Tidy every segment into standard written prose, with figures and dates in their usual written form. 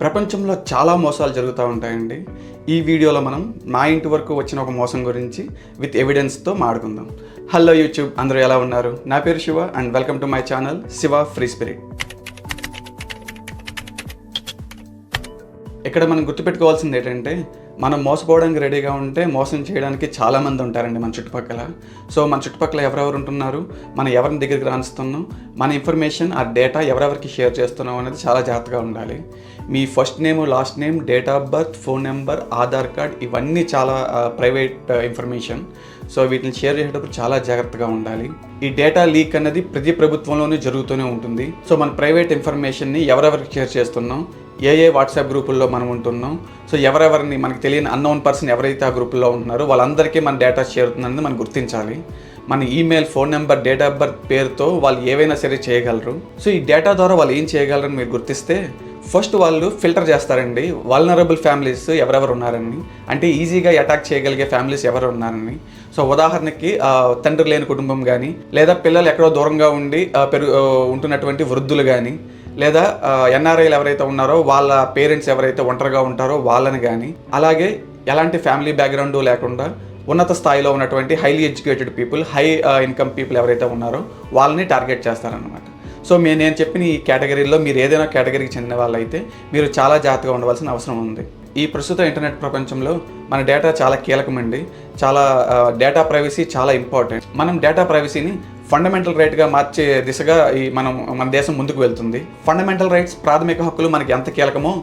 ప్రపంచంలో చాలా మోసాలు జరుగుతూ ఉంటాయండి. ఈ వీడియోలో మనం నా ఇంటి వరకు వచ్చిన ఒక మోసం గురించి విత్ ఎవిడెన్స్తో మాట్లాడుకుందాం. హలో యూట్యూబ్, అందరూ ఎలా ఉన్నారు? నా పేరు Shiva and welcome to my channel Shiva free spirit. ఇక్కడ మనం గుర్తుపెట్టుకోవాల్సింది ఏంటంటే, మనం మోసపోవడానికి రెడీగా ఉంటే మోసం చేయడానికి చాలామంది ఉంటారండి మన చుట్టుపక్కల. సో మన చుట్టుపక్కల ఎవరెవరు ఉంటున్నారు, మనం ఎవరిని దగ్గరికి రానిస్తున్నాం, మన ఇన్ఫర్మేషన్ ఆ డేటా ఎవరెవరికి షేర్ చేస్తున్నాం అనేది చాలా జాగ్రత్తగా ఉండాలి. మీ first name, last name, date of birth, phone number, Aadhaar card ఇవన్నీ చాలా ప్రైవేట్ ఇన్ఫర్మేషన్. సో వీటిని షేర్ చేసేటప్పుడు చాలా జాగ్రత్తగా ఉండాలి. ఈ డేటా లీక్ అనేది ప్రతి ప్రభుత్వంలోనూ జరుగుతూనే ఉంటుంది. సో మన ప్రైవేట్ ఇన్ఫర్మేషన్ని ఎవరెవరికి షేర్ చేస్తున్నాం, ఏ వాట్సాప్ గ్రూపుల్లో మనం ఉంటున్నాం, సో ఎవరెవరిని మనకు తెలియని అన్నోన్ పర్సన్ ఎవరైతే ఆ గ్రూపుల్లో ఉంటున్నారో వాళ్ళందరికీ మన డేటా చేరుతుందనేది మనం గుర్తించాలి. మన email, phone number, date of birth పేరుతో వాళ్ళు ఏవైనా సరే చేయగలరు. సో ఈ డేటా ద్వారా వాళ్ళు ఏం చేయగలరని మీరు గుర్తిస్తే ఫస్ట్ వాళ్ళు ఫిల్టర్ చేస్తారండి వల్నరబుల్ ఫ్యామిలీస్ ఎవరెవరు ఉన్నారని, అంటే ఈజీగా అటాక్ చేయగలిగే ఫ్యామిలీస్ ఎవరు ఉన్నారని. సో ఉదాహరణకి తండ్రి లేని కుటుంబం కానీ, లేదా పిల్లలు ఎక్కడో దూరంగా ఉండి ఉంటున్నటువంటి వృద్ధులు కానీ, లేదా ఎన్ఆర్ఐలు ఎవరైతే ఉన్నారో వాళ్ళ పేరెంట్స్ ఎవరైతే ఒంటరిగా ఉంటారో వాళ్ళని కానీ, అలాగే ఎలాంటి ఫ్యామిలీ బ్యాక్గ్రౌండ్ లేకుండా ఉన్నత స్థాయిలో ఉన్నటువంటి highly educated people, high income people ఎవరైతే ఉన్నారో వాళ్ళని టార్గెట్ చేస్తారనమాట. సో నేను చెప్పిన ఈ కేటగిరీలో మీరు ఏదైనా కేటగిరీకి చెందిన వాళ్ళైతే మీరు చాలా జాగ్రత్తగా ఉండవలసిన అవసరం ఉంది. ఈ ప్రస్తుత ఇంటర్నెట్ ప్రపంచంలో మన డేటా చాలా కీలకమండి. చాలా డేటా ప్రైవసీ చాలా ఇంపార్టెంట్. మనం డేటా ప్రైవసీని ఫండమెంటల్ రైట్గా మార్చే దిశగా మన దేశం ముందుకు వెళ్తుంది. ఫండమెంటల్ రైట్స్, ప్రాథమిక హక్కులు మనకి ఎంత కీలకమో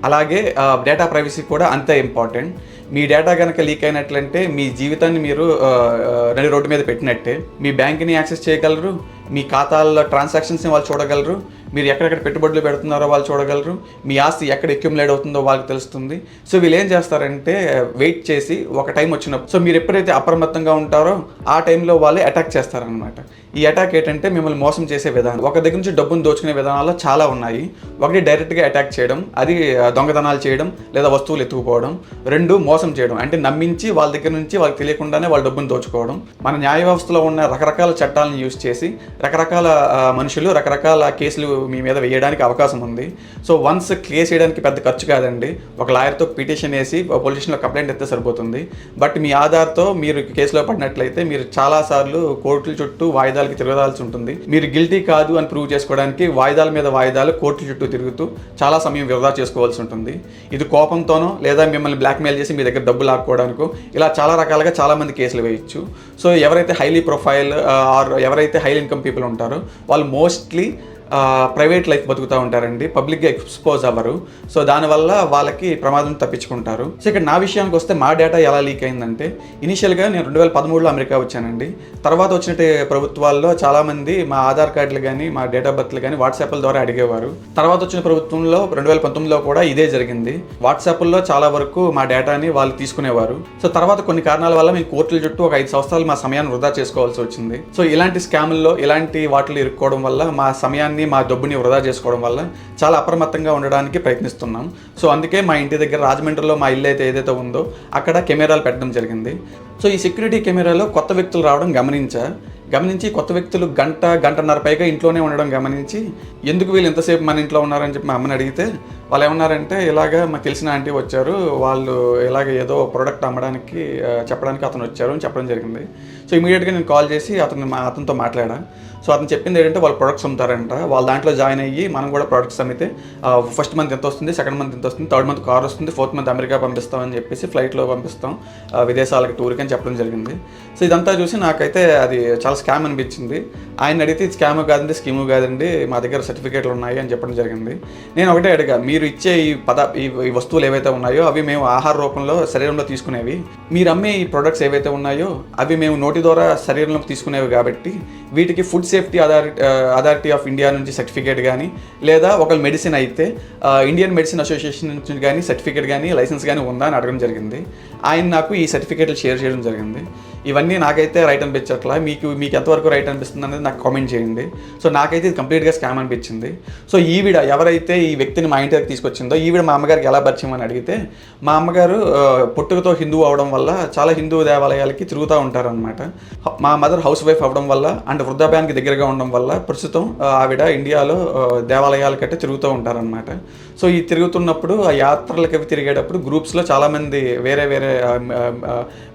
అలాగే డేటా ప్రైవసీ కూడా అంతే ఇంపార్టెంట్. మీ డేటా కనుక లీక్ అయినట్లంటే మీ జీవితాన్ని మీరు నడి రోడ్డు మీద పెట్టినట్టే. మీ బ్యాంక్ని యాక్సెస్ చేయగలరు, మీ ఖాతాల్లో ట్రాన్సాక్షన్స్ని వాళ్ళు చూడగలరు, మీరు ఎక్కడెక్కడ పెట్టుబడులు పెడుతున్నారో వాళ్ళు చూడగలరు, మీ ఆస్తి ఎక్కడ అక్యుములేట్ అవుతుందో వాళ్ళకి తెలుస్తుంది. సో వీళ్ళు ఏం చేస్తారంటే వెయిట్ చేసి ఒక టైం వచ్చినప్పుడు, సో మీరు ఎప్పుడైతే అప్రమత్తంగా ఉంటారో ఆ టైంలో వాళ్ళే అటాక్ చేస్తారనమాట. ఈ అటాక్ ఏంటంటే మిమ్మల్ని మోసం చేసే విధానం. ఒక దగ్గర నుంచి డబ్బును దోచుకునే విధానాల్లో చాలా ఉన్నాయి. ఒకటి డైరెక్ట్గా అటాక్ చేయడం, అది దొంగతనాలు చేయడం లేదా వస్తువులు ఎత్తుకుపోవడం. రెండు, మోసం చేయడం, అంటే నమ్మించి వాళ్ళ దగ్గర నుంచి వాళ్ళకి తెలియకుండానే వాళ్ళ డబ్బును దోచుకోవడం. మన న్యాయ వ్యవస్థలో ఉన్న రకరకాల చట్టాలను యూజ్ చేసి రకరకాల మనుషులు రకరకాల కేసులు మీ మీద వేయడానికి అవకాశం ఉంది. సో వన్స్ కేసు వేయడానికి పెద్ద ఖర్చు కాదండి. ఒక లాయర్తో పిటిషన్ వేసి పోలీస్ స్టేషన్లో కంప్లైంట్ ఎత్తే సరిపోతుంది. బట్ మీ ఆధార్తో మీరు కేసులో పడినట్లయితే మీరు చాలాసార్లు కోర్టుల చుట్టూ వాయిదాలకి తిరగాల్సి ఉంటుంది. మీరు గిల్టీ కాదు అని ప్రూవ్ చేసుకోవడానికి వాయిదాల మీద వాయిదాలు కోర్టుల చుట్టూ తిరుగుతూ చాలా సమయం వృధా చేసుకోవాల్సి ఉంటుంది. ఇది కోపంతోనో లేదా మిమ్మల్ని బ్లాక్మెయిల్ చేసి మీ దగ్గర డబ్బులు లాక్కోవడానికో ఇలా చాలా రకాలుగా చాలామంది కేసులు వేయచ్చు. సో ఎవరైతే హైలీ ప్రొఫైల్ ఆర్ ఎవరైతే హై ఇన్కమ్ పీపుల్ ఉంటారో వాళ్ళు మోస్ట్లీ ప్రైవేట్ లైఫ్ బతుకుతూ ఉంటారండి, పబ్లిక్గా ఎక్స్పోజ్ అవ్వరు. సో దానివల్ల వాళ్ళకి ప్రమాదం తప్పించుకుంటారు. సో ఇక్కడ నా విషయానికి వస్తే మా డేటా ఎలా లీక్ అయిందంటే, ఇనిషియల్గా నేను 2013లో అమెరికా వచ్చానండి. తర్వాత వచ్చిన ప్రభుత్వాల్లో చాలామంది మా ఆధార్ కార్డులు కానీ మా డేట్ ఆఫ్ బర్త్లు కానీ వాట్సాప్ల ద్వారా అడిగేవారు. తర్వాత వచ్చిన ప్రభుత్వంలో 2019లో కూడా ఇదే జరిగింది. వాట్సాప్లో చాలా వరకు మా డేటాని వాళ్ళు తీసుకునేవారు. సో తర్వాత కొన్ని కారణాల వల్ల మేము కోర్టుల చుట్టూ ఒక 5 సంవత్సరాలు మా సమయాన్ని వృధా చేసుకోవాల్సి వచ్చింది. సో ఇలాంటి స్కాముల్లో ఇలాంటి వాటిలో ఇరుక్కోవడం వల్ల మా సమయాన్ని మా డబ్బుని వృధా చేసుకోవడం వల్ల చాలా అప్రమత్తంగా ఉండడానికి ప్రయత్నిస్తున్నాం. సో అందుకే మా ఇంటి దగ్గర రాజమండ్రిలో మా ఇల్లు ఏదైతే ఉందో అక్కడ కెమెరాలు పెట్టడం జరిగింది. సో ఈ సెక్యూరిటీ కెమెరాలో కొత్త వ్యక్తులు రావడం గమనించి కొత్త వ్యక్తులు గంటన్నర పైగా ఇంట్లోనే ఉండడం గమనించి, ఎందుకు వీళ్ళు ఎంతసేపు మన ఇంట్లో ఉన్నారని చెప్పి మా అమ్మని అడిగితే వాళ్ళు ఏమన్నారంటే, ఇలాగ మాకు తెలిసిన ఆంటీ వచ్చారు, వాళ్ళు ఇలాగ ఏదో ప్రోడక్ట్ అమ్మడానికి చెప్పడానికి అతను వచ్చారు అని చెప్పడం జరిగింది. సో ఇమీడియట్గా నేను కాల్ చేసి అతనితో మాట్లాడా. సో అతను చెప్పింది ఏంటంటే వాళ్ళు ప్రొడక్ట్స్ అమ్ముతారంట, వాళ్ళ దాంట్లో జాయిన్ అయ్యి మనం కూడా ప్రొడక్ట్స్ అమ్మితే ఫస్ట్ మంత్ ఎంత వస్తుంది, సెకండ్ మంత్ ఎంత వస్తుంది, థర్డ్ మంత్ కార్ వస్తుంది, ఫోర్త్ మంత్ అమెరికా పంపిస్తామని చెప్పేసి ఫ్లైట్లో పంపిస్తాం విదేశాలకు టూర్కి అని చెప్పడం జరిగింది. సో ఇదంతా చూసి నాకైతే అది చాలా స్కామ్ అనిపించింది. ఆయన అడిగితే ఇది స్కామ్ కాదండి, స్కీము కాదండి, మా దగ్గర సర్టిఫికేట్లు ఉన్నాయి అని చెప్పడం జరిగింది. నేను ఒకటే అడిగా, మీరు ఇచ్చే ఈ వస్తువులు ఏవైతే ఉన్నాయో అవి మేము ఆహార రూపంలో శరీరంలో తీసుకునేవి, మీరు అమ్మే ఈ ప్రొడక్ట్స్ ఏవైతే ఉన్నాయో అవి మేము నోటి ద్వారా శరీరంలో తీసుకునేవి కాబట్టి వీటికి food safety authority of India నుంచి సర్టిఫికేట్ కానీ, లేదా ఒక మెడిసిన్ అయితే ఇండియన్ మెడిసిన్ అసోసియేషన్ నుంచి కానీ సర్టిఫికేట్ కానీ లైసెన్స్ కానీ ఉందా అని అడగడం జరిగింది. ఆయన నాకు ఈ సర్టిఫికేట్లు షేర్ చేయడం జరిగింది. ఇవన్నీ నాకైతే రైట్ అనిపించట్లా, మీకు ఎంతవరకు రైట్ అనిపిస్తుంది అనేది నాకు కామెంట్ చేయండి. సో నాకైతే ఇది కంప్లీట్గా స్కామ్ అనిపించింది. సో ఈవిడ ఎవరైతే ఈ వ్యక్తిని మా ఇంటి దగ్గర తీసుకొచ్చిందో ఈవిడ మా అమ్మగారికి ఎలా పరిచయం అని అడిగితే, మా అమ్మగారు పుట్టుకతో హిందువు అవడం వల్ల చాలా హిందూ దేవాలయాలకి తిరుగుతూ ఉంటారనమాట. మా మదర్ హౌస్ వైఫ్ అవ్వడం వల్ల అండ్ వృద్ధాప్యానికి దగ్గరగా ఉండడం వల్ల ప్రస్తుతం ఆవిడ ఇండియాలో దేవాలయాల కట్టే తిరుగుతూ ఉంటారనమాట. సో ఈ తిరుగుతున్నప్పుడు ఆ యాత్రలకు అవి తిరిగేటప్పుడు గ్రూప్స్లో చాలామంది వేరే వేరే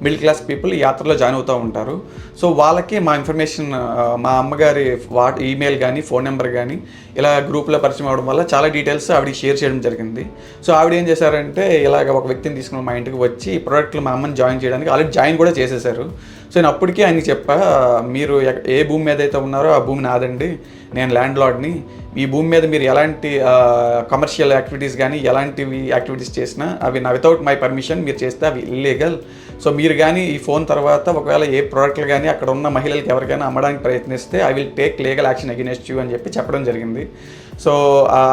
మిడిల్ క్లాస్ పీపుల్ ఈ యాత్రలో జాయిన్ అవుతూ ఉంటారు. సో వాళ్ళకి మా ఇన్ఫర్మేషన్, మా అమ్మగారి ఈమెయిల్ కానీ ఫోన్ నెంబర్ కానీ ఇలా గ్రూప్లో పరిచయం అవ్వడం వల్ల చాలా డీటెయిల్స్ ఆవిడకి షేర్ చేయడం జరిగింది. సో ఆవిడ ఏం చేశారంటే ఇలాగ ఒక వ్యక్తిని తీసుకుని మా ఇంటికి వచ్చి ఈ ప్రోడక్ట్లు మా అమ్మని జాయిన్ చేయడానికి ఆల్రెడీ జాయిన్ కూడా చేసేసారు. సో నేను అప్పటికే ఆయనకి చెప్పా, మీరు ఏ భూమి మీద అయితే ఉన్నారో ఆ భూమి నాదండి, నేను ల్యాండ్ లార్డ్ని. ఈ భూమి మీద మీరు ఎలాంటి కమర్షియల్ యాక్టివిటీస్ కానీ ఎలాంటివి యాక్టివిటీస్ చేసినా అవి నా వితౌట్ మై పర్మిషన్ మీరు చేస్తే అవి ఇల్లీగల్. సో మీరు కానీ ఈ ఫోన్ తర్వాత ఒకవేళ ఏ ప్రోడక్ట్లు కానీ అక్కడ ఉన్న మహిళలకు ఎవరికైనా అమ్మడానికి ప్రయత్నిస్తే I will take legal action against you అని చెప్పి చెప్పడం జరిగింది. సో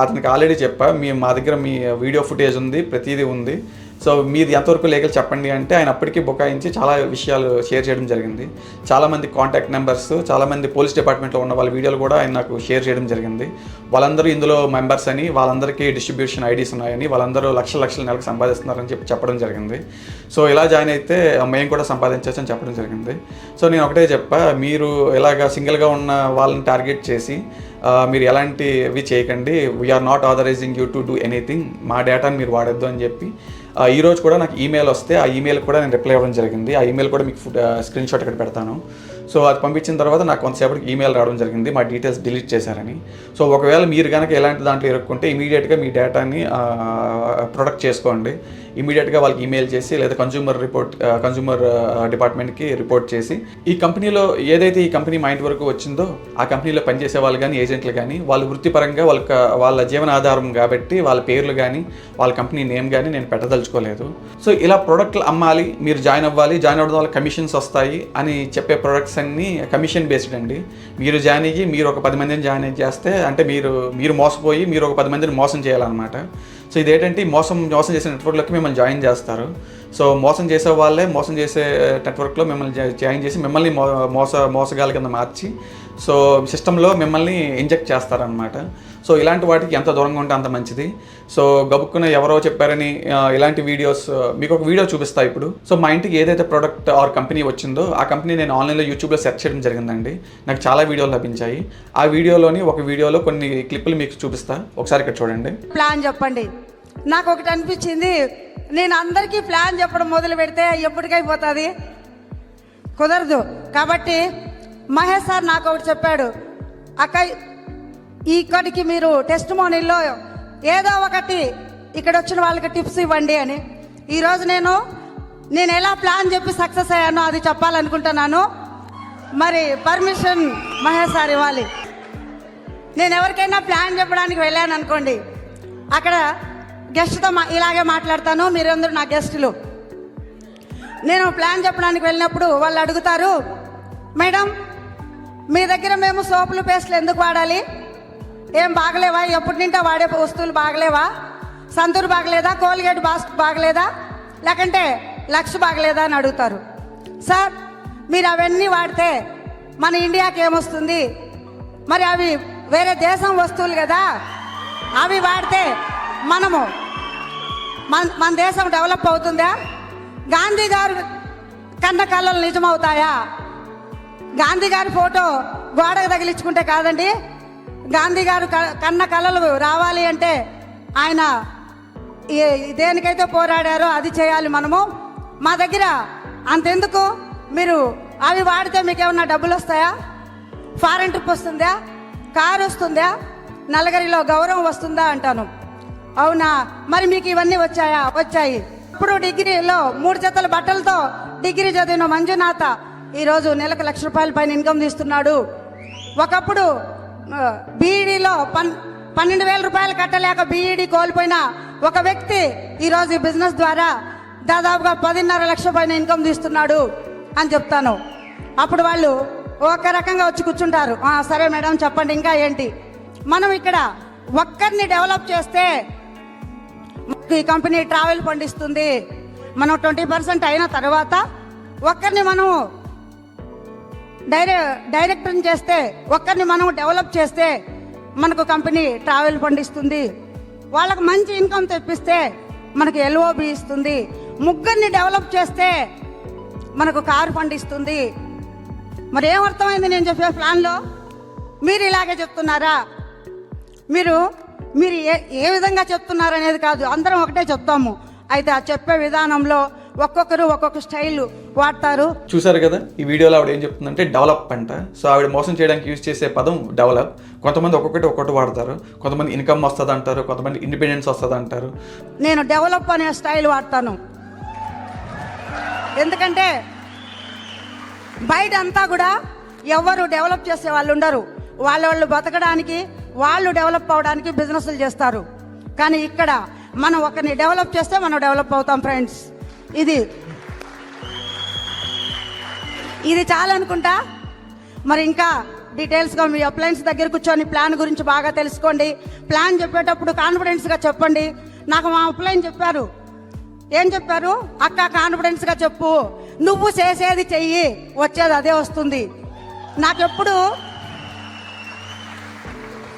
అతనికి ఆల్రెడీ చెప్పా, మా దగ్గర మీ వీడియో ఫుటేజ్ ఉంది, ప్రతిదీ ఉంది, సో మీది ఎంతవరకు లీగల్ చెప్పండి అంటే ఆయన అప్పటికీ బుకాయించి చాలా విషయాలు షేర్ చేయడం జరిగింది. చాలామంది కాంటాక్ట్ నెంబర్స్, చాలామంది పోలీస్ డిపార్ట్మెంట్లో ఉన్న వాళ్ళ వీడియోలు కూడా ఆయన నాకు షేర్ చేయడం జరిగింది. వాళ్ళందరూ ఇందులో మెంబర్స్ అని, వాళ్ళందరికీ డిస్ట్రిబ్యూషన్ ఐడీస్ ఉన్నాయని, వాళ్ళందరూ లక్షల నెలకు సంపాదిస్తున్నారని చెప్పడం జరిగింది. సో ఇలా జాయిన్ అయితే మేము కూడా సంపాదించవచ్చు అని చెప్పడం జరిగింది. సో నేను ఒకటే చెప్పా, మీరు ఇలాగ సింగిల్గా ఉన్న వాళ్ళని టార్గెట్ చేసి మీరు ఎలాంటివి చేయకండి, we are not authorising you to do anything, మా డేటాని మీరు వాడొద్దు అని చెప్పి ఈరోజు కూడా నాకు ఈమెయిల్ వస్తే ఆ ఈమెయిల్ కూడా నేను రిప్లై ఇవ్వడం జరిగింది. ఆ ఈమెయిల్ కూడా మీకు స్క్రీన్ షాట్ ఇక్కడ పెడతాను. సో అది పంపించిన తర్వాత నాకు కొంతసేపటికి ఈమెయిల్ రావడం జరిగింది, మా డీటెయిల్స్ డిలీట్ చేశారని. సో ఒకవేళ మీరు కనుక ఎలాంటి దాంట్లో ఇరుక్కుంటే ఇమీడియట్గా మీ డేటాని ప్రొటెక్ట్ చేసుకోండి. ఇమీడియట్గా వాళ్ళకి ఈమెయిల్ చేసి లేదా కన్జ్యూమర్ డిపార్ట్మెంట్కి రిపోర్ట్ చేసి, ఈ కంపెనీలో ఏదైతే ఈ కంపెనీ మా ఇంటి వరకు వచ్చిందో ఆ కంపెనీలో పనిచేసే వాళ్ళు కానీ ఏజెంట్లు కానీ వాళ్ళు వృత్తిపరంగా వాళ్ళ జీవనాధారం కాబట్టి వాళ్ళ పేర్లు కానీ వాళ్ళ కంపెనీ నేమ్ కానీ నేను పెట్టదలుచుకోలేదు. సో ఇలా ప్రోడక్ట్లు అమ్మాలి, మీరు జాయిన్ అవ్వాలి, జాయిన్ అవ్వడం వల్ల కమిషన్స్ వస్తాయి అని చెప్పే ప్రొడక్ట్స్ అన్నీ కమిషన్ బేస్డ్ అండి. మీరు జాయిన్ అయ్యి మీరు ఒక 10 మందిని జాయిన్ చేస్తే అంటే మీరు మోసపోయి మీరు ఒక 10 మందిని మోసం చేయాలన్నమాట. సో ఇదేంటంటే మోసం చేసే నెట్వర్క్లోకి మిమ్మల్ని జాయిన్ చేస్తారు. సో మోసం చేసే వాళ్ళే మోసం చేసే నెట్వర్క్లో మిమ్మల్ని జాయిన్ చేసి మిమ్మల్ని మోసగాల కింద మార్చి సో సిస్టంలో మిమ్మల్ని ఇంజెక్ట్ చేస్తారనమాట. సో ఇలాంటి వాటికి ఎంత దూరంగా ఉంటే అంత మంచిది. సో గబుక్కున ఎవరో చెప్పారని ఇలాంటి వీడియోస్ మీకు ఒక వీడియో చూపిస్తా ఇప్పుడు. సో మా ఇంటికి ఏదైతే ప్రోడక్ట్ ఆర్ కంపెనీ వచ్చిందో ఆ కంపెనీ నేను ఆన్లైన్లో యూట్యూబ్లో సెర్చ్ చేయడం జరిగిందండి. నాకు చాలా వీడియోలు లభించాయి. ఆ వీడియోలోని ఒక వీడియోలో కొన్ని క్లిప్పులు మీకు చూపిస్తా, ఒకసారి ఇక్కడ చూడండి. ప్లాన్ చెప్పండి. నాకు ఒకటి అనిపించింది, నేను అందరికీ ప్లాన్ చెప్పడం మొదలు పెడితే ఎప్పటికైపోతుంది, కుదరదు. కాబట్టి మహేష్ సార్ నాకు ఒకటి చెప్పాడు, అక్క ఇక్కడికి మీరు టెస్ట్ మోనీల్లో ఏదో ఒకటి ఇక్కడ వచ్చిన వాళ్ళకి టిప్స్ ఇవ్వండి అని. ఈరోజు నేను ఎలా ప్లాన్ చెప్పి సక్సెస్ అయ్యానో అది చెప్పాలనుకుంటున్నాను. మరి పర్మిషన్ మహేష్ సార్ ఇవ్వాలి. నేను ఎవరికైనా ప్లాన్ చెప్పడానికి వెళ్ళాను అనుకోండి, అక్కడ గెస్ట్తో ఇలాగే మాట్లాడతాను, మీరందరూ నా గెస్టులు. నేను ప్లాన్ చెప్పడానికి వెళ్ళినప్పుడు వాళ్ళు అడుగుతారు, మేడం మీ దగ్గర మేము సోపులు పేస్ట్లు ఎందుకు వాడాలి, ఏం బాగలేవా, ఎప్పటి నింటా వాడే వస్తువులు బాగలేవా, సంతూర్ బాగలేదా, కోల్గేట్ బాగలేదా, లేకంటే లక్స్ బాగలేదా అని అడుగుతారు. సార్ మీరు అవన్నీ వాడితే మన ఇండియాకి ఏమొస్తుంది, మరి అవి వేరే దేశం వస్తువులు కదా, అవి వాడితే మన దేశం డెవలప్ అవుతుందా, గాంధీ గారు కన్న కళలు నిజమవుతాయా, గాంధీ గారి ఫోటో గోడకు తగిలించుకుంటే కాదండి, గాంధీ గారు కన్న కళలు రావాలి అంటే ఆయన దేనికైతే పోరాడారో అది చేయాలి మనము. మా దగ్గర అంతెందుకు, మీరు అవి వాడితే మీకు ఏమన్నా డబ్బులు వస్తాయా, ఫారెన్ ట్రిప్ వస్తుందా, కారు వస్తుందా, నలుగురిలో గౌరవం వస్తుందా అంటాను. అవునా, మరి మీకు ఇవన్నీ వచ్చాయి. ఇప్పుడు డిగ్రీలో 3 జతల బట్టలతో డిగ్రీ చదివిన మంజునాథ ఈరోజు నెలకు ₹1,00,000 పైన ఇన్కమ్ తీస్తున్నాడు. ఒకప్పుడు బీఈడీలో 12,000 కట్టలేక బీఈడీ కోల్పోయిన ఒక వ్యక్తి ఈరోజు ఈ బిజినెస్ ద్వారా దాదాపుగా 10.5 లక్షల పైన ఇన్కమ్ తీస్తున్నాడు అని చెప్తాను. అప్పుడు వాళ్ళు ఒక రకంగా వచ్చి కూర్చుంటారు, సరే మేడం చెప్పండి ఇంకా ఏంటి. మనం ఇక్కడ ఒక్కరిని డెవలప్ చేస్తే ఈ కంపెనీ ట్రావెల్ పండిస్తుంది. మనం 20% అయిన తర్వాత ఒక్కరిని మనం డైరెక్టర్ని చేస్తే, ఒక్కరిని మనం డెవలప్ చేస్తే మనకు కంపెనీ ట్రావెల్ పండిస్తుంది. వాళ్ళకు మంచి ఇన్కమ్ తెప్పిస్తే మనకు ఎల్ఓబి ఇస్తుంది. ముగ్గురిని డెవలప్ చేస్తే మనకు కారు పండిస్తుంది. మరి ఏమర్థమైంది నేను చెప్పే ప్లాన్లో? మీరు ఇలాగే చెప్తున్నారా? మీరు మీరు ఏ విధంగా చెప్తున్నారు అనేది కాదు, అందరం ఒకటే చెప్తాము. అయితే ఆ చెప్పే విధానంలో ఒక్కొక్కరు ఒక్కొక్క స్టైల్ వాడతారు. చూసారు కదా ఈ వీడియోలో ఆవిడ ఏం చెప్తుందంటే డెవలప్ అంట. సో ఆవిడ మోసం చేయడానికి యూజ్ చేసే పదం డెవలప్. కొంతమంది ఒక్కొక్కటి వాడతారు. కొంతమంది ఇన్కమ్ వస్తుంది అంటారు, కొంతమంది ఇండిపెండెన్స్ వస్తుంది అంటారు. నేను డెవలప్ అనే స్టైల్ వాడతాను. ఎందుకంటే బయట అంతా కూడా ఎవరు డెవలప్ చేసే వాళ్ళు ఉండరు. వాళ్ళు బతకడానికి, వాళ్ళు డెవలప్ అవడానికి బిజినెస్లు చేస్తారు. కానీ ఇక్కడ మనం ఒకరిని డెవలప్ చేస్తే మనం డెవలప్ అవుతాం ఫ్రెండ్స్. ఇది చాలా అనుకుంటా. మరి ఇంకా డీటెయిల్స్గా మీ అప్లయన్స్ దగ్గర కూర్చొని ప్లాన్ గురించి బాగా తెలుసుకోండి. ప్లాన్ చెప్పేటప్పుడు కాన్ఫిడెన్స్గా చెప్పండి. నాకు మా అప్లయన్ చెప్పారు, ఏం చెప్పారు, అక్క కాన్ఫిడెన్స్గా చెప్పు, నువ్వు చేసేది చెయ్యి, వచ్చేది అదే వస్తుంది.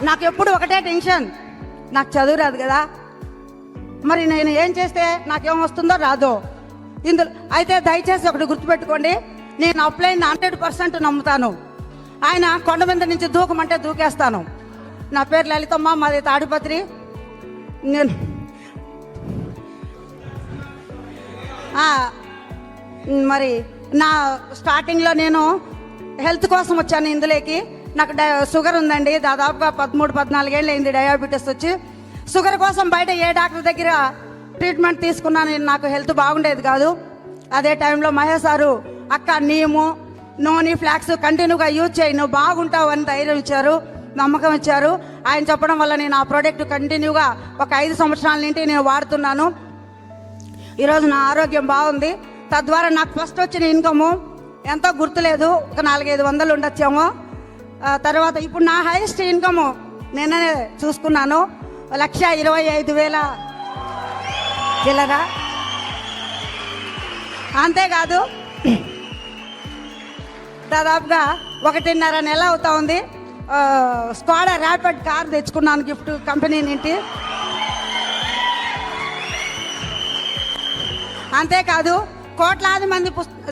నాకెప్పుడు ఒకటే టెన్షన్, నాకు చదువు రాదు కదా, మరి నేను ఏం చేస్తే నాకేం వస్తుందో రాదో. అయితే దయచేసి ఒకటి గుర్తుపెట్టుకోండి, నేను అప్లైన్ 100% నమ్ముతాను. ఆయన కొండ మీద నుంచి దూకమంటే దూకేస్తాను. నా పేరు లలితమ్మ, మాది తాడిపత్రి. నేను మరి నా స్టార్టింగ్లో నేను హెల్త్ కోసం వచ్చాను ఇందులోకి. నాకు షుగర్ ఉందండి, దాదాపుగా 13-14 ఏళ్ళు అయింది డయాబెటీస్ వచ్చి. షుగర్ కోసం బయట ఏ డాక్టర్ దగ్గర ట్రీట్మెంట్ తీసుకున్నాను, నాకు హెల్త్ బాగుండేది కాదు. అదే టైంలో మహేష్ సారు, అక్క నీము నూనె ఫ్లాక్స్ కంటిన్యూగా యూజ్ చేయి, నువ్వు బాగుంటావు అని ధైర్యం ఇచ్చారు, నమ్మకం ఇచ్చారు. ఆయన చెప్పడం వల్ల నేను ఆ ప్రోడక్ట్ కంటిన్యూగా ఒక 5 సంవత్సరాల నుండి నేను వాడుతున్నాను. ఈరోజు నా ఆరోగ్యం బాగుంది. తద్వారా నాకు ఫస్ట్ వచ్చిన ఇన్కము ఎంతో గుర్తులేదు, ఒక 400-500 ఉండొచ్చేమో. తర్వాత ఇప్పుడు నా హైయెస్ట్ ఇన్కము నేనే చూసుకున్నాను, 1,25,000 చిల్లర. అంతేకాదు దాదాపుగా 1.5 నెల అవుతా ఉంది. స్కోడా ర్యాపిడ్ కార్ తెచ్చుకున్నాను గిఫ్ట్ కంపెనీ నుండి. అంతేకాదు కోట్లాది మంది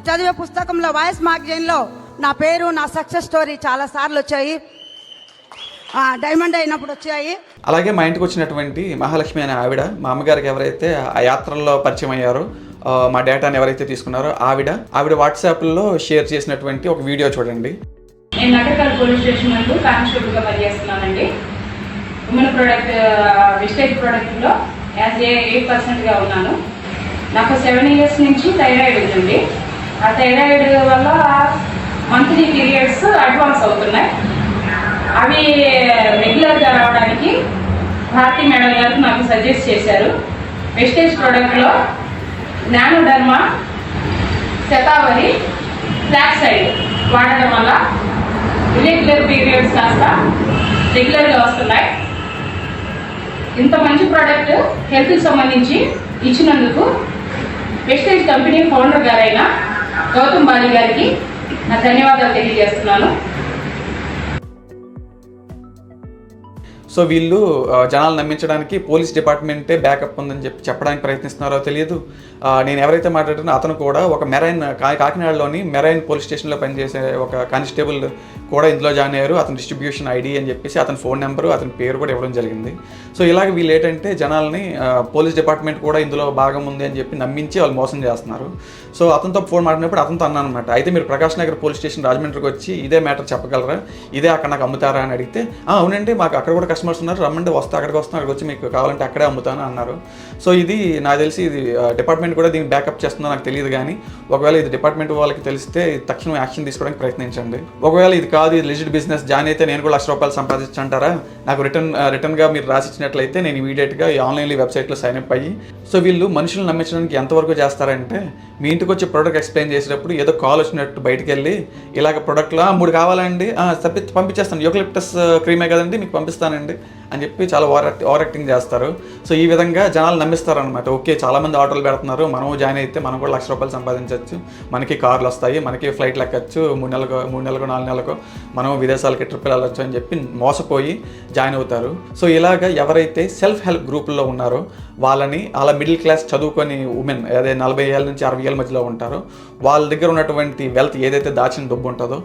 చదివే పుస్తకంలో వాయిస్ మ్యాగజైన్లో నా పేరు, నా సక్సెస్ స్టోరీ చాలా సార్లు వచ్చాయి, డైమండ్ అయినప్పుడు వచ్చాయి. అలాగే మా ఇంటికి వచ్చినటువంటి మహాలక్ష్మి అనే ఆవిడ, మా అమ్మగారికి ఎవరైతే ఆ యాత్రల్లో పరిచయం అయ్యారో, మా డేటాని ఎవరైతే తీసుకున్నారో ఆవిడ వాట్సాప్లో షేర్ చేసినటువంటి ఒక వీడియో చూడండి. నేను నగరకల్ పోలీస్ స్టేషన్ నందు కానిస్టేబుల్గా పనిచేస్తున్నానండి. ఉమెన్ ప్రోడక్ట్ విస్టేజ్ ప్రోడక్ట్లో యాజ్ ఏ 8%గా ఉన్నాను. నాకు 7 years నుంచి థైరాయిడ్ ఉంటుంది. ఆ థైరాయిడ్ వల్ల మంత్లీ పీరియడ్స్ అడ్వాన్స్ అవుతున్నాయి. అవి రెగ్యులర్గా రావడానికి భారతి మేడం గారు నాకు సజెస్ట్ చేశారు. వెస్టేజ్ ప్రోడక్ట్లో నానోడర్మా, శతావరి, ఫ్లాక్సైడ్ వాడడం వల్ల ఇర్రెగ్యులర్ పీరియడ్స్ కాస్త రెగ్యులర్గా వస్తున్నాయి. ఇంత మంచి ప్రోడక్ట్ హెల్త్కి సంబంధించి ఇచ్చినందుకు వెస్టేజ్ కంపెనీ ఫౌండర్ గారైన గౌతమ్ బాలి గారికి నా ధన్యవాదాలు తెలియజేస్తున్నాను. సో వీళ్ళు జనాలు నమ్మించడానికి పోలీస్ డిపార్ట్మెంటే బ్యాకప్ ఉందని చెప్పడానికి ప్రయత్నిస్తున్నారో తెలియదు. నేను ఎవరైతే మాట్లాడుతున్నా అతను కూడా ఒక మెరైన్ కాకినాడలోని మెరైన్ పోలీస్ స్టేషన్లో పనిచేసే ఒక కానిస్టేబుల్ కూడా ఇందులో జాయిన్ అయ్యారు. అతని డిస్ట్రిబ్యూషన్ ఐడి అని చెప్పేసి అతని ఫోన్ నెంబరు, అతని పేరు కూడా ఇవ్వడం జరిగింది. సో ఇలాగ వీళ్ళు ఏంటంటే జనాల్ని పోలీస్ డిపార్ట్మెంట్ కూడా ఇందులో భాగం ఉంది అని చెప్పి నమ్మించి వాళ్ళు మోసం చేస్తున్నారు. సో అతనితో ఫోన్ మాట్లాడినప్పుడు అతనితో అన్నాను అనమాట, అయితే మీరు ప్రకాష్ నగర్ పోలీస్ స్టేషన్ రాజమండ్రికి వచ్చి ఇదే మ్యాటర్ చెప్పగలరా, ఇదే అక్కడ నాకు అమ్ముతారా అని అడిగితే, అవునండి మాకు అక్కడ కూడా కస్టమర్స్ ఉన్నారు, రమ్మండి అక్కడికి వచ్చి మీకు కావాలంటే అక్కడే అమ్ముతాను అన్నారు. సో ఇది నాకు తెలిసి ఇది డిపార్ట్మెంట్ కూడా దీన్ని బ్యాకప్ చేస్తుందో నాకు తెలియదు. కానీ ఒకవేళ ఇది డిపార్ట్మెంట్ వాళ్ళకి తెలిస్తే తక్షణం యాక్షన్ తీసుకోవడానికి ప్రయత్నించండి. ఒకవేళ ఇది కాదు, ఇది లెజిట్ బిజినెస్, జాయిన్ అయితే నేను కూడా ₹1,00,000 సంపాదించంటారా, నాకు రిటర్న్గా మీరు రాసిచ్చినట్లయితే నేను ఇమీడియట్గా ఈ ఆన్లైన్లో వెబ్సైట్లో సైన్అప్ అయ్యి. సో వీళ్ళు మనుషులను నమ్మించడానికి ఎంతవరకు చేస్తారంటే, మీ ఇంటికి వచ్చి ప్రోడక్ట్ ఎక్స్ప్లెయిన్ చేసేటప్పుడు ఏదో కాల్ వచ్చినట్టు బయటికి వెళ్ళి ఇలాగ ప్రోడక్ట్లో 3 కావాలండి, పంపించేస్తాను, యూకలిప్టస్ క్రీమే కదండి మీకు పంపిస్తానండి అని చెప్పి చాలా ఓవర్ యాక్టింగ్ చేస్తారు. సో ఈ విధంగా జనాలు నమ్మిస్తారనమాట. ఓకే చాలామంది ఆటోలు పెడుతున్నారు, మనం జాయిన్ అయితే మనం కూడా ₹1,00,000 సంపాదించవచ్చు, మనకి కార్లు వస్తాయి, మనకి ఫ్లైట్లు ఎక్కచ్చు, 3 నెలలకు 4 నెలలకు మనం విదేశాలకి ట్రిప్పులు వెళ్ళొచ్చు అని చెప్పి మోసపోయి జాయిన్ అవుతారు. సో ఇలాగ ఎవరైతే సెల్ఫ్ హెల్ప్ గ్రూపుల్లో ఉన్నారో వాళ్ళని, అలా మిడిల్ క్లాస్ చదువుకొని ఉమెన్, అదే 40 ఏళ్ళ నుంచి 60 ఏళ్ళ మధ్యలో ఉంటారో వాళ్ళ దగ్గర ఉన్నటువంటి వెల్త్ ఏదైతే దాచిన డబ్బు ఉంటుందో,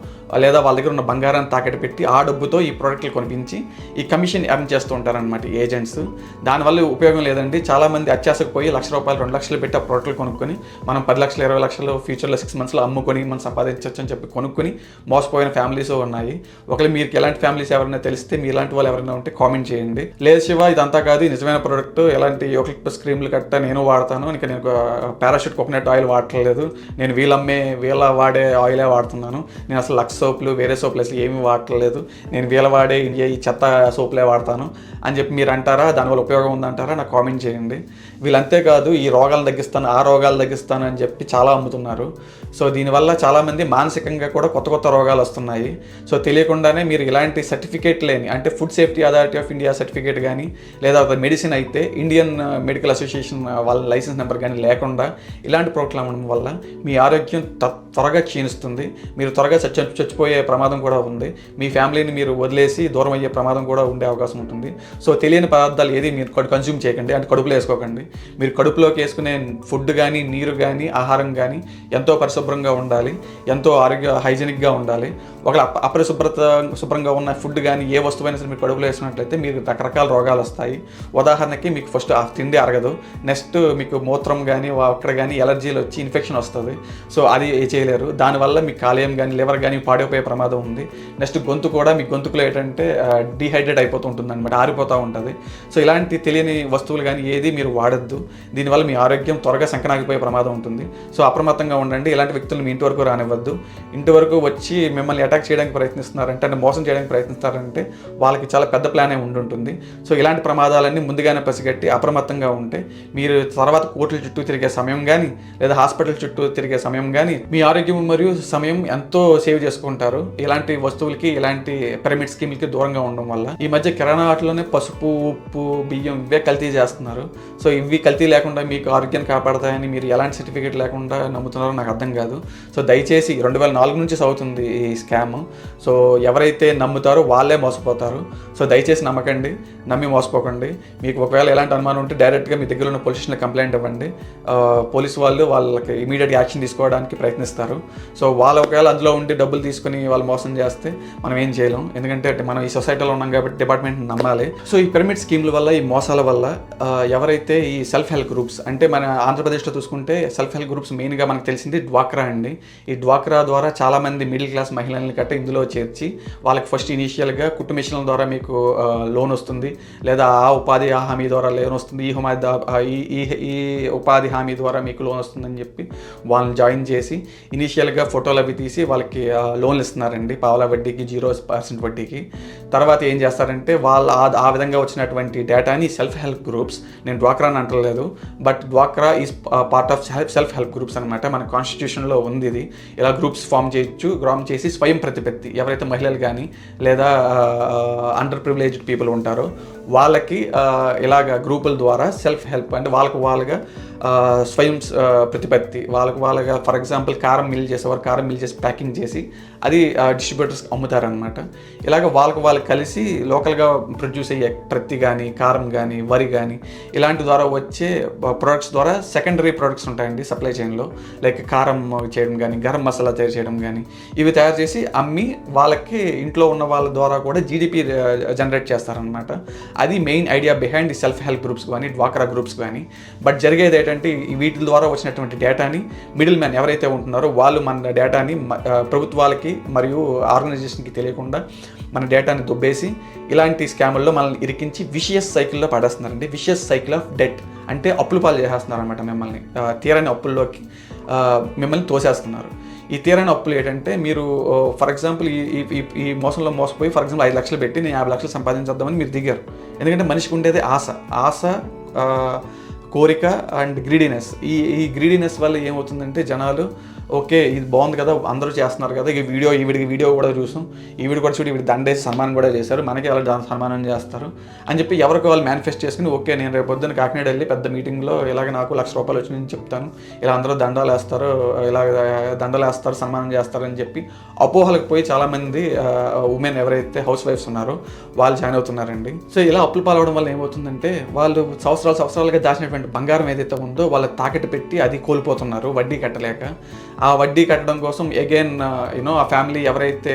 లేదా వాళ్ళ దగ్గర ఉన్న బంగారాన్ని తాకట్టు పెట్టి ఆ డబ్బుతో ఈ ప్రోడక్ట్లు కొనిపించి ఈ కమిషన్ ఎర్న్ చేస్తూ ఉంటారనమాట ఏజెంట్స్. దానివల్ల ఉపయోగం లేదండి. చాలామంది అత్యాశకు పోయి ₹1,00,000 2,00,000 పెట్టి ఆ ప్రోడక్ట్లు కొనుక్కొని మనం 10 లక్షలు 20 లక్షలు ఫ్యూచర్లో 6 మంత్స్లో అమ్ముకొని మనం సంపాదించవచ్చు అని చెప్పి కొనుక్కొని మోసపోయిన ఫ్యామిలీస్ ఉన్నాయి. ఒకవేళ మీకు ఎలాంటి ఫ్యామిలీస్ ఎవరైనా తెలిస్తే మీ ఇలాంటి వాళ్ళు ఎవరైనా ఉంటే కామెంట్ చేయండి. లేదు శివ ఇదంతా కాదు, నిజమైన ప్రోడక్ట్, ఎలాంటి యూకలిప్టస్ క్రీమ్లు గట్ట నేను వాడతాను, ఇంకా నేను పారాషూట్ కోకోనట్ ఆయిల్ వాడట్లేదు, నేను వీళ్ళ వాడే ఆయిలే వాడుతున్నాను, నేను అసలు లక్స్ సోపులు వేరే సోపులు అసలు ఏమీ వాడట్లేదు, నేను వీళ్ళ వాడే ఈ చెత్త సోపులే వాడతాను అని చెప్పి మీరు అంటారా? దానివల్ల ఉపయోగం ఉందంటారా? నాకు కామెంట్ చేయండి. వీళ్ళంతేకాదు ఈ రోగాలు తగ్గిస్తాను ఆ రోగాలు తగ్గిస్తాను అని చెప్పి చాలా అమ్ముతున్నారు. సో దీనివల్ల చాలామంది మానసికంగా కూడా కొత్త కొత్త రోగాలు వస్తున్నాయి. సో తెలియకుండానే మీరు ఇలాంటి సర్టిఫికేట్ లేని, అంటే food safety authority of India certificate కానీ లేదా మెడిసిన్ అయితే ఇండియన్ మెడికల్ అసోసియేషన్ వాళ్ళ లైసెన్స్ నెంబర్ కానీ లేకుండా ఇలాంటి ప్రోడక్ట్లు అమ్మడం వల్ల మీ ఆరోగ్యం త్వరగా క్షీణిస్తుంది, మీరు త్వరగా చచ్చిపోయే ప్రమాదం కూడా ఉంది, మీ ఫ్యామిలీని మీరు వదిలేసి దూరం అయ్యే ప్రమాదం కూడా ఉండే అవకాశం ఉంటుంది. సో తెలియని పదార్థాలు ఏది మీరు కన్జ్యూమ్ చేయకండి, అంటే కడుపులో వేసుకోకండి. మీరు కడుపులోకి వేసుకునే ఫుడ్ కానీ నీరు కానీ ఆహారం కానీ ఎంతో పరిశుభ్రంగా ఉండాలి, ఎంతో హైజీనిక్గా ఉండాలి. ఒకవేళ శుభ్రంగా ఉన్న ఫుడ్ కానీ ఏ వస్తువైనా సరే మీరు కడుపులో వేసుకున్నట్లయితే మీకు రకరకాల రోగాలు వస్తాయి. ఉదాహరణకి మీకు ఫస్ట్ ఆ తిండి అరగదు, నెక్స్ట్ మీకు మూత్రం కానీ అక్కడ కానీ ఎలర్జీలు వచ్చి ఇన్ఫెక్షన్ వస్తుంది. సో అది చేయలేరు. దానివల్ల మీ కాలేయం కానీ లివర్ కానీ పాడైపోయే ప్రమాదం ఉంది. నెక్స్ట్ గొంతు కూడా మీ గొంతుకులో ఏంటంటే డీహైడ్రేట్ అయిపోతూ ఉంటుంది అనమాట, ఆరిపోతూ ఉంటుంది. సో ఇలాంటి తెలియని వస్తువులు కానీ ఏది మీరు వాడద్దు. దీనివల్ల మీ ఆరోగ్యం త్వరగా సంకనాగిపోయే ప్రమాదం ఉంటుంది. సో అప్రమత్తంగా ఉండండి. ఇలాంటి వ్యక్తులు మీ ఇంటి వరకు రానివ్వద్దు. ఇంటి వరకు వచ్చి మిమ్మల్ని అటాక్ చేయడానికి ప్రయత్నిస్తున్నారంటే, అంటే మోసం చేయడానికి ప్రయత్నిస్తారంటే వాళ్ళకి చాలా పెద్ద ప్లానే ఉండుంటుంది. సో ఇలాంటి ప్రమాదాలన్నీ ముందుగానే పసిగట్టి అప్రమత్తంగా ఉంటే మీరు తర్వాత కోర్టుల చుట్టూ తిరిగే సమయం కానీ లేదా హాస్పిటల్ చుట్టూ తిరిగే సమయం కానీ మీ ఆరోగ్యం మరియు సమయం ఎంతో సేవ్ చేసుకుంటారు. ఇలాంటి వస్తువులకి ఇలాంటి పిరమిడ్ స్కీమ్లకి దూరంగా ఉండడం వల్ల ఈ మధ్య కిరాణా వాటిలోనే పసుపు ఉప్పు బియ్యం ఇవే కల్తీ చేస్తున్నారు. సో ఇవి కల్తీ లేకుండా మీకు ఆరోగ్యాన్ని కాపాడతాయని మీరు ఎలాంటి సర్టిఫికేట్ లేకుండా నమ్ముతున్నారో నాకు అర్థం కాదు. సో దయచేసి 2004 నుంచి సాగుతుంది ఈ స్కామ్. సో ఎవరైతే నమ్ముతారో వాళ్ళే మోసపోతారు. సో దయచేసి నమ్మకండి, నమ్మి మోసపోకండి. మీకు ఒకవేళ ఎలాంటి అనుమానం ఉంటే డైరెక్ట్గా మీ దగ్గర ఉన్న పోలీస్ స్టేషన్లో కంప్లైంట్ ఇవ్వండి. పోలీసు వాళ్ళు వాళ్ళకి ఇమీడియట్ యాక్షన్ తీసుకోవడానికి ప్రయత్నిస్తారు. సో వాళ్ళు ఒకవేళ అందులో ఉండి డబ్బులు తీసుకుని వాళ్ళు మోసం చేస్తే మనం ఏం చేయలేం, ఎందుకంటే మనం ఈ సొసైటీలో ఉన్నాం కాబట్టి డిపార్ట్మెంట్ నమ్మాలి. సో ఈ పిరమిడ్ స్కీమ్ల వల్ల ఈ మోసాల వల్ల ఎవరైతే ఈ సెల్ఫ్ హెల్ప్ గ్రూప్స్, అంటే మన ఆంధ్రప్రదేశ్లో చూసుకుంటే సెల్ఫ్ హెల్ప్ గ్రూప్స్ మెయిన్గా మనకు తెలిసింది డ్వాక్రా అండి. ఈ డ్వాక్రా ద్వారా చాలామంది మిడిల్ క్లాస్ మహిళల్ని గట్ట ఇందులో చేర్చి వాళ్ళకి ఫస్ట్ ఇనీషియల్గా కుట్టు మిషన్ల ద్వారా మీకు లోన్ వస్తుంది, లేదా ఆ ఉపాధి హామీ ద్వారా లోన్ వస్తుంది, ఈ ఉపాధి హామీ ద్వారా మీకు లోన్ వస్తుందని చెప్పి వాళ్ళని జాయిన్ చేసి ఇనీషియల్గా ఫోటోలు అవి తీసి వాళ్ళకి లోన్లు ఇస్తున్నారండి, పావలా వడ్డీకి 0% వడ్డీకి. తర్వాత ఏం చేస్తారంటే వాళ్ళు ఆ విధంగా వచ్చినటువంటి డేటాని సెల్ఫ్ హెల్ప్ గ్రూప్స్, నేను డ్వాక్రా అని అంటలేదు, బట్ డ్వాక్రా is part of self help groups అనమాట. మన కాన్స్టిట్యూషన్లో ఉంది ఇది. ఇలా గ్రూప్స్ ఫామ్ చేసి స్వయం ప్రతిపత్తి, ఎవరైతే మహిళలు కానీ లేదా అండర్ ప్రివిలేజ్డ్ పీపుల్ ఉంటారో వాళ్ళకి ఇలాగ గ్రూపుల ద్వారా సెల్ఫ్ హెల్ప్, అంటే వాళ్ళగా స్వయం ప్రతిపత్తి, వాళ్ళగా ఫర్ ఎగ్జాంపుల్ కారం మిల్ చేసేవారు కారం మిల్ చేసి ప్యాకింగ్ చేసి అది డిస్ట్రిబ్యూటర్స్కి అమ్ముతారనమాట. ఇలాగ వాళ్ళు కలిసి లోకల్గా ప్రొడ్యూస్ అయ్యే ప్రత్తి కానీ కారం కానీ వరి కానీ ఇలాంటి ద్వారా వచ్చే ప్రొడక్ట్స్ ద్వారా సెకండరీ ప్రొడక్ట్స్ ఉంటాయండి సప్లై చైన్లో, లైక్ కారం చేయడం కానీ గరం మసాలా తయారు చేయడం కానీ ఇవి తయారు చేసి అమ్మి వాళ్ళకి ఇంట్లో ఉన్న వాళ్ళ ద్వారా కూడా జీడిపి జనరేట్ చేస్తారనమాట. అది main idea behind the self help groups కానీ డ్వాక్రా గ్రూప్స్ కానీ. బట్ జరిగేది ఏంటంటే వీటి ద్వారా వచ్చినటువంటి డేటాని మిడిల్ మ్యాన్ ఎవరైతే ఉంటున్నారో వాళ్ళు మన డేటాని ప్రభుత్వాలకి మరియు ఆర్గనైజేషన్కి తెలియకుండా మన డేటాని దుబ్బేసి ఇలాంటి స్కాముల్లో మనల్ని ఇరికించి విషియస్ సైకిల్లో పడేస్తున్నారండి. విషియస్ సైకిల్ ఆఫ్ డెట్, అంటే అప్పులు పాలు చేసేస్తున్నారు అనమాట. మిమ్మల్ని తీరని అప్పుల్లోకి మిమ్మల్ని తోసేస్తున్నారు. ఈ తీరని అప్పులు ఏంటంటే మీరు ఫర్ ఎగ్జాంపుల్ ఈ మోసంలో మోసపోయి ఫర్ ఎగ్జాంపుల్ 5 లక్షలు పెట్టి నేను 50 లక్షలు సంపాదించేద్దామని మీరు దిగారు. ఎందుకంటే మనిషికి ఉండేది ఆశ కోరిక అండ్ గ్రీడీనెస్. ఈ గ్రీడీనెస్ వల్ల ఏమవుతుందంటే జనాలు ఓకే ఇది బాగుంది కదా అందరూ చేస్తున్నారు కదా, వీడికి వీడియో కూడా చూసాం, ఈ వీడియో కూడా చూడి వీడి దండేసి సన్మానం కూడా చేశారు, మనకి ఎలా సన్మానం చేస్తారు అని చెప్పి ఎవరికి వాళ్ళు మేనిఫెస్ట్ చేసుకుని ఓకే నేను రేపు పొద్దున్న కాకినాడ వెళ్ళి పెద్ద మీటింగ్లో ఇలాగ నాకు ₹1,00,000 వచ్చిందని చెప్తాను, ఇలా అందరూ దండాలు వేస్తారు సన్మానం చేస్తారని చెప్పి అపోహలకు పోయి చాలామంది ఉమెన్ ఎవరైతే హౌస్ వైఫ్స్ ఉన్నారో వాళ్ళు జాయిన్ అవుతున్నారండి. సో ఇలా అప్పులు పాలవడం వల్ల ఏమవుతుందంటే వాళ్ళు సంవత్సరాలుగా దాచినటువంటి బంగారం ఏదైతే ఉందో వాళ్ళ తాకట్టు పెట్టి అది కోల్పోతున్నారు వడ్డీ కట్టలేక. ఆ వడ్డీ కట్టడం కోసం అగైన్ ఆ ఫ్యామిలీ ఎవరైతే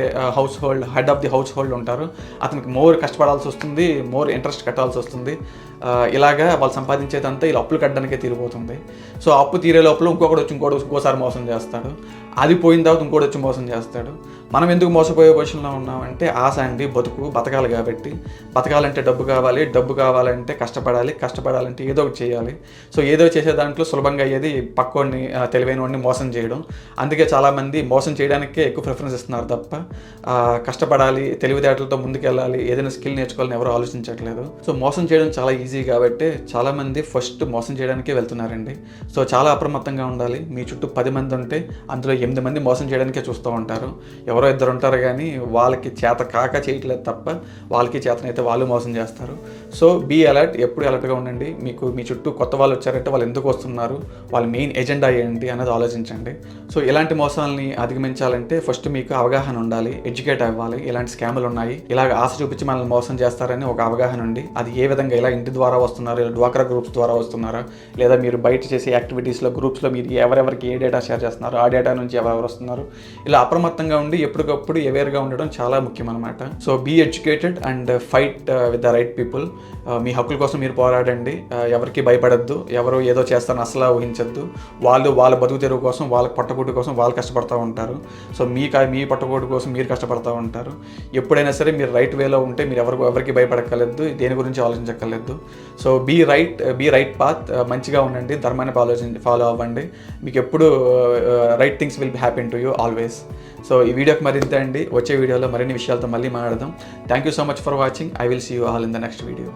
head of the house hold ఉంటారో అతనికి మోర్ కష్టపడాల్సి వస్తుంది, మోర్ ఇంట్రెస్ట్ కట్టాల్సి వస్తుంది. ఇలాగా వాళ్ళు సంపాదించేదంతా ఇలా అప్పులు కట్టడానికే తీరిపోతుంది. సో అప్పు తీరే లోపల ఇంకోసారి మోసం చేస్తాడు. అది పోయిన తర్వాత ఇంకోటి వచ్చి మోసం చేస్తాడు. మనం ఎందుకు మోసపోయే పొజిషన్లో ఉన్నామంటే ఆశ అండి. బతకాలి కాబట్టి, బతకాలంటే డబ్బు కావాలంటే కష్టపడాలంటే ఏదో ఒకటి చేయాలి. సో ఏదో చేసే దాంట్లో సులభంగా అయ్యేది పక్కోడిని, తెలివైన వాడిని మోసం చేయడం. అందుకే చాలామంది మోసం చేయడానికే ఎక్కువ ప్రిఫరెన్స్ ఇస్తున్నారు తప్ప కష్టపడాలి, తెలివితేటలతో ముందుకెళ్ళాలి, ఏదైనా స్కిల్ నేర్చుకోవాలని ఎవరు ఆలోచించట్లేదు. సో మోసం చేయడం చాలా ఈజీ కాబట్టి చాలామంది ఫస్ట్ మోసం చేయడానికే వెళ్తున్నారండి. సో చాలా అప్రమత్తంగా ఉండాలి. మీ చుట్టూ 10 మంది ఉంటే అందులో 8 మంది మోసం చేయడానికే చూస్తూ ఉంటారు. ఎవరో 2 ఉంటారు కానీ వాళ్ళకి చేత కాక చేయట్లేదు తప్ప వాళ్ళకి చేతనైతే వాళ్ళు మోసం చేస్తారు. సో బీ అలర్ట్, ఎప్పుడు అలర్ట్గా ఉండండి. మీ చుట్టూ కొత్త వాళ్ళు వచ్చారంటే వాళ్ళు ఎందుకు వస్తున్నారు, వాళ్ళ మెయిన్ ఎజెండా ఏంటి అన్నది ఆలోచించండి. సో ఇలాంటి మోసాలని అధిగమించాలంటే ఫస్ట్ మీకు అవగాహన ఉండాలి, ఎడ్యుకేట్ అవ్వాలి. ఇలాంటి స్కాములు ఉన్నాయి, ఇలాగ ఆశ చూపించి మనల్ని మోసం చేస్తారని ఒక అవగాహన ఉండి, అది ఏ విధంగా ఇలా ఇంటి ద్వారా వస్తున్నారు, ఇలా డ్వాక్రా గ్రూప్స్ ద్వారా వస్తున్నారా, లేదా మీరు బయట చేసే యాక్టివిటీస్లో గ్రూప్స్లో మీరు ఎవరెవరికి ఏ డేటా షేర్ చేస్తున్నారు, ఆ డేటా నుంచి ఎవరెవరు వస్తున్నారు, ఇలా అప్రమత్తంగా ఉండి ఎప్పటికప్పుడు అవేర్గా ఉండడం చాలా ముఖ్యం అనమాట. So be educated and fight with the right people. మీ హక్కుల కోసం మీరు పోరాడండి. ఎవరికి భయపడద్దు, ఎవరు ఏదో చేస్తారని అసలు ఊహించద్దు. వాళ్ళ బతుకు తెరువు కోసం, వాళ్ళ పట్టకూటి కోసం వాళ్ళు కష్టపడుతూ ఉంటారు. సో మీ పట్టకూటి కోసం మీరు కష్టపడుతూ ఉంటారు. ఎప్పుడైనా సరే మీరు రైట్ వేలో ఉంటే మీరు ఎవరికి భయపడక్కర్లేదు, దేని గురించి ఆలోచించక్కర్లేదు. So be right path. మంచిగా ఉండండి, ధర్మాన్ని ఫాలో అవ్వండి. మీకు ఎప్పుడు right things will be happy to you always. So ఈ వీడియోకి మరింత అండి. వచ్చే వీడియోలో మరిన్ని విషయాలతో మళ్ళీ మాట్లాడదాం. Thank you so much for watching. I will see you all in the next video.